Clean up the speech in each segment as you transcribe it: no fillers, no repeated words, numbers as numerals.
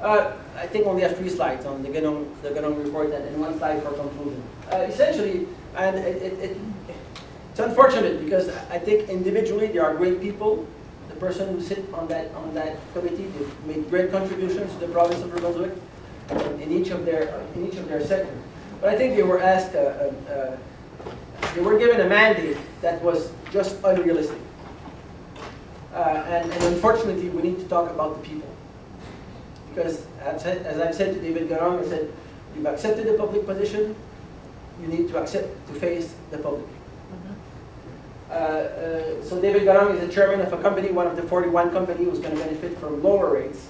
I think only have 3 slides on the Gagnon report and 1 slide for conclusion. Essentially, and it's unfortunate because I think individually they are great people. The person who sit on that committee, they've made great contributions to the province of New Brunswick in each of their sectors. But I think they were asked, they were given a mandate that was just unrealistic. And unfortunately, we need to talk about the people. Because as I've said to David Gagnon, I said, you've accepted the public position, you need to accept to face the public. So David Gagnon is the chairman of a company, one of the 41 companies who's going to benefit from lower rates.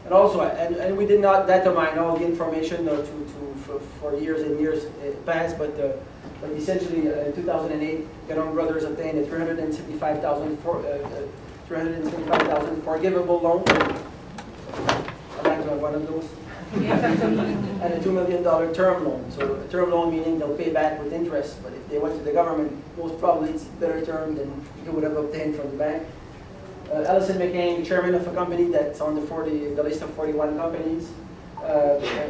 And also, and we did not data mine all the information for years and years past, but essentially in 2008, Gagnon Brothers obtained a $375,000 forgivable loan. One of those. And a $2 million term loan. So a term loan meaning they'll pay back with interest, but if they went to the government, most probably it's a better term than you would have obtained from the bank. Alison McCain, chairman of a company that's on the list of 41 companies.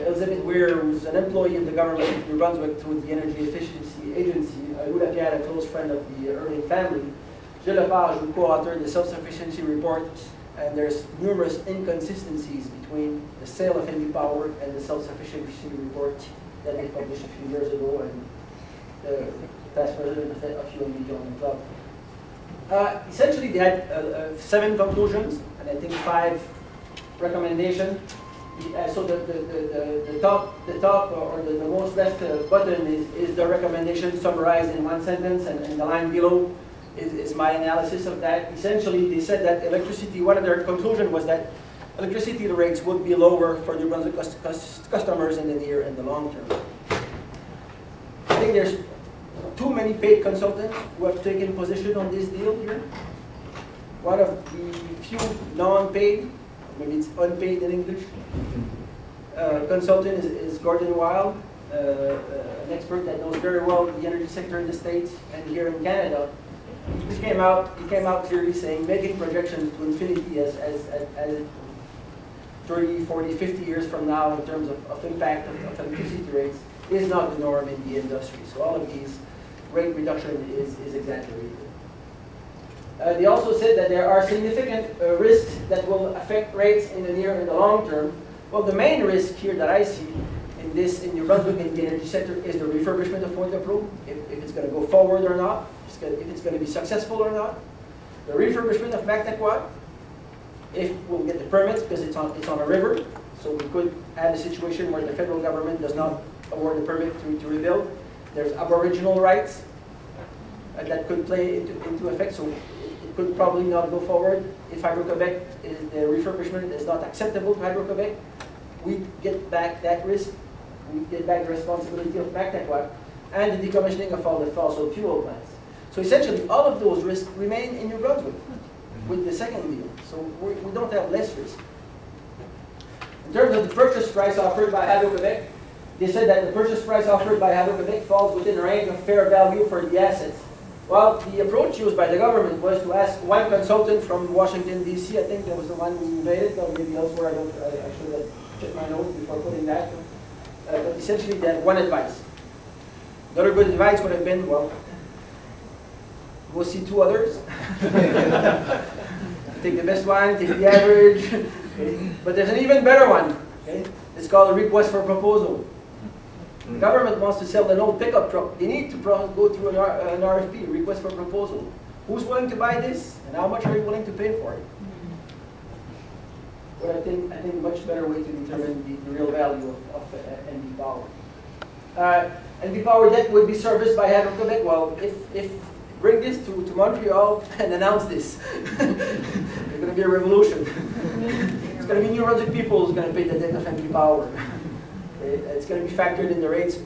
Elizabeth Weir, who's an employee of the government of New Brunswick through the Energy Efficiency Agency. Hula Pierre, a close friend of the Erling family. Gilles Lepage, who co-authored the self-sufficiency report. And there's numerous inconsistencies between the sale of NB Power and the self-sufficiency report that they published a few years ago, and the past president of a few NB joined the club. Essentially, they had 7 conclusions, and I think 5 recommendations. So the top or the most left button is the recommendation summarized in 1 sentence, and the line below is my analysis of that. Essentially, they said that electricity, one of their conclusions was that electricity rates would be lower for New Brunswick customers in the near and the long term. I think there's too many paid consultants who have taken position on this deal here. One of the few non-paid, maybe it's unpaid in English, consultant is Gordon Wild, an expert that knows very well the energy sector in the States and here in Canada. He came out clearly saying making projections to infinity as 30, 40, 50 years from now in terms of impact of electricity rates is not the norm in the industry. So all of these rate reduction is exaggerated. They also said that there are significant risks that will affect rates in the near and the long term. Well, the main risk here that I see in New Brunswick in the energy sector is the refurbishment of Point of Proof, if it's going to go forward or not, if it's going to be successful or not. The refurbishment of Mactaquac, if we'll get the permits, because it's on a river, so we could have a situation where the federal government does not award the permit to rebuild. There's Aboriginal rights that could play into effect, so it could probably not go forward. If Hydro-Quebec, the refurbishment is not acceptable to Hydro-Quebec, we get back that risk, we get back the responsibility of Mactaquac, and the decommissioning of all the fossil fuel plants. So essentially, all of those risks remain in New Brunswick with the second deal. So we don't have less risk. In terms of the purchase price offered by Hydro-Quebec, they said that the purchase price offered by Hydro-Quebec falls within a range of fair value for the assets. Well, the approach used by the government was to ask one consultant from Washington, D.C., I think that was the one we invaded, or maybe elsewhere, I should have checked my notes before putting that. But essentially, they had one advice. Another good advice would have been, well, go see 2 others. Take the best one, take the average. Okay? But there's an even better one. Okay? It's called a request for proposal. The government wants to sell an old pickup truck. They need to go through an RFP, request for proposal. Who's willing to buy this, and how much are you willing to pay for it? Well, I think a much better way to determine the real value of NB Power. NB Power debt would be serviced by Hydro-Quebec. Well, if bring this to Montreal and announce this, there's going to be a revolution. It's going to be New Brunswick people who's going to pay the debt of NB Power. It's going to be factored in the rates,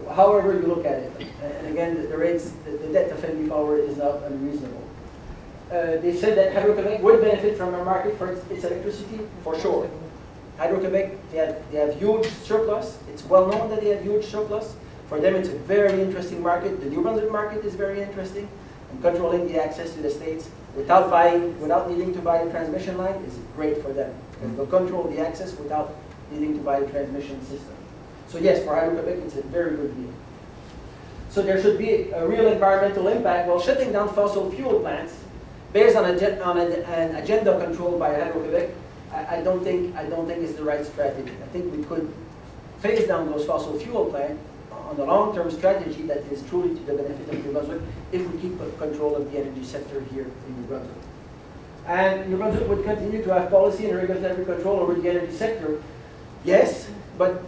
however you look at it. And again, the rates, the debt of NB Power is not unreasonable. They said that Hydro-Quebec would benefit from a market for its electricity, for sure. Hydro-Quebec, they have huge surplus. It's well known that they have huge surplus. For them, it's a very interesting market. The New Brunswick market is very interesting. And controlling the access to the States without needing to buy the transmission line is great for them. Because they'll control the access without needing to buy the transmission system. So yes, for Hydro-Quebec, it's a very good deal. So there should be a real environmental impact while shutting down fossil fuel plants based on an agenda controlled by Hydro-Quebec. I don't think it's the right strategy. I think we could phase down those fossil fuel plants on a long-term strategy that is truly to the benefit of New Brunswick if we keep control of the energy sector here in New Brunswick. And New Brunswick would continue to have policy and regulatory control over the energy sector. Yes, but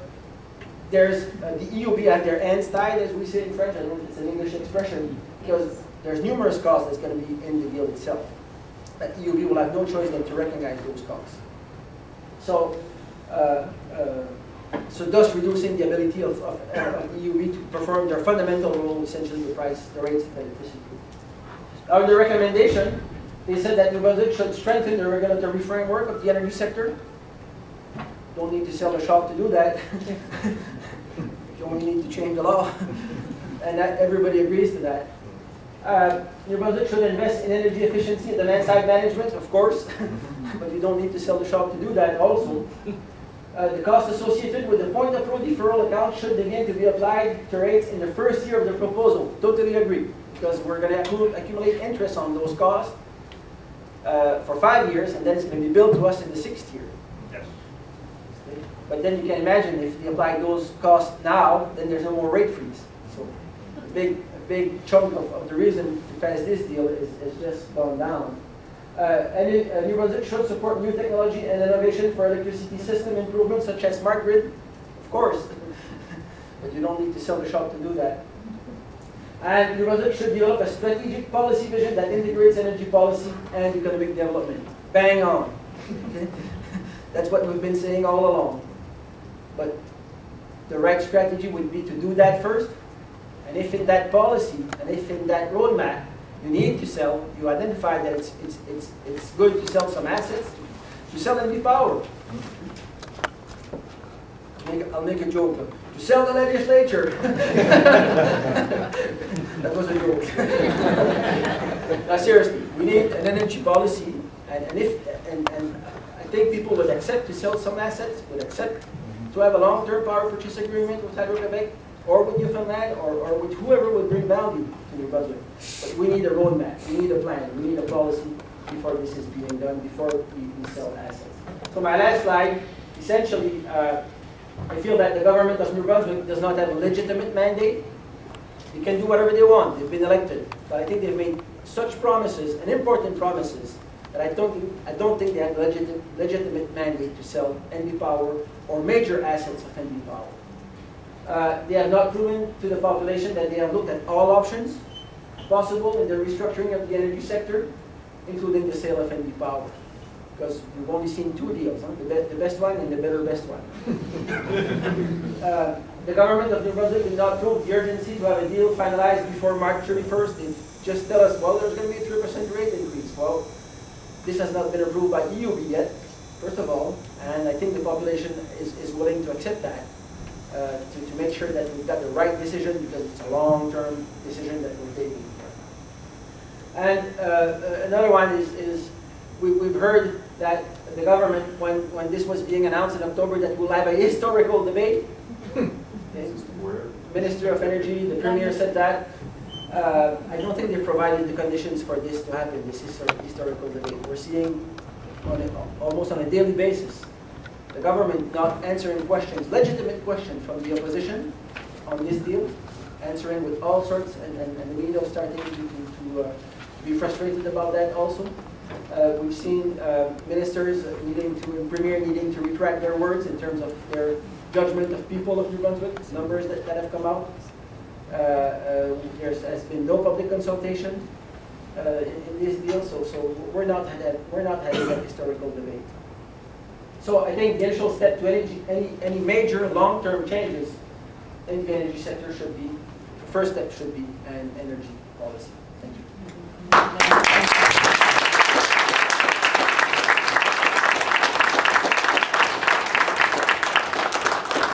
there's the EUB at their hands tied, as we say in French. I don't know if it's an English expression, because there's numerous costs that's going to be in the deal itself. That EUB will have no choice than to recognize those costs. So, so thus reducing the ability of EUB to perform their fundamental role, essentially the rates of electricity. Now, in the recommendation, they said that New Brunswick should strengthen the regulatory framework of the energy sector. Don't need to sell a shop to do that. You only need to change the law. And that, everybody agrees to that. New Brunswick should invest in energy efficiency and demand-side management, of course. But you don't need to sell the shop to do that also. The cost associated with the point-of-flow deferral account should begin to be applied to rates in the first year of the proposal. Totally agree. Because we're going to accumulate interest on those costs for 5 years, and then it's going to be billed to us in the 6th year. Yes. But then you can imagine if they apply those costs now, then there's no more rate freeze. So a big chunk of the reason to pass this deal is just gone down. New Brunswick should support new technology and innovation for electricity system improvements such as smart grid, of course. But you don't need to sell the shop to do that. And New Brunswick should develop a strategic policy vision that integrates energy policy and economic development. Bang on. That's what we've been saying all along. But the right strategy would be to do that first. And if in that policy, and if in that roadmap, you need to sell, you identify that it's good to sell some assets, to sell NB Power. I'll make a joke. To sell the legislature. That was a joke. Now seriously, we need an energy policy, and I think people would accept to sell some assets, would accept to have a long-term power purchase agreement with Hydro-Quebec, or with Newfoundland, or with whoever would bring value to New Brunswick. But we need a roadmap, we need a plan, we need a policy before this is being done, before we sell assets. So my last slide, essentially, I feel that the government of New Brunswick does not have a legitimate mandate. They can do whatever they want, they've been elected. But I think they've made such promises, and important promises, that I don't think they have a legitimate mandate to sell NB Power or major assets of NB Power. They have not proven to the population that they have looked at all options possible in the restructuring of the energy sector, including the sale of NB Power. Because we've only seen 2 deals, huh? The best one and the better best one. The government of New Brunswick did not prove the urgency to have a deal finalized before March 31st. They just tell us, well, there's going to be a 3% rate increase. Well, this has not been approved by EUB yet, first of all, and I think the population is willing to accept that, to make sure that we've got the right decision, because it's a long-term decision that we're taking. And another one is we've heard that the government, when this was being announced in October, that we'll have a historical debate. Okay. Minister of Energy, the Premier said that. I don't think they've provided the conditions for this to happen, this historical debate. We're seeing almost on a daily basis the government not answering questions, legitimate questions from the opposition on this deal, answering with all sorts, and the media starting to be frustrated about that also. We've seen ministers Premier needing to retract their words in terms of their judgment of people of New Brunswick, numbers that have come out. There has been no public consultation in this deal, so we're not having that historical debate. So I think the initial step to any major long-term changes in the energy sector should be, the first step should be an energy policy. Thank you.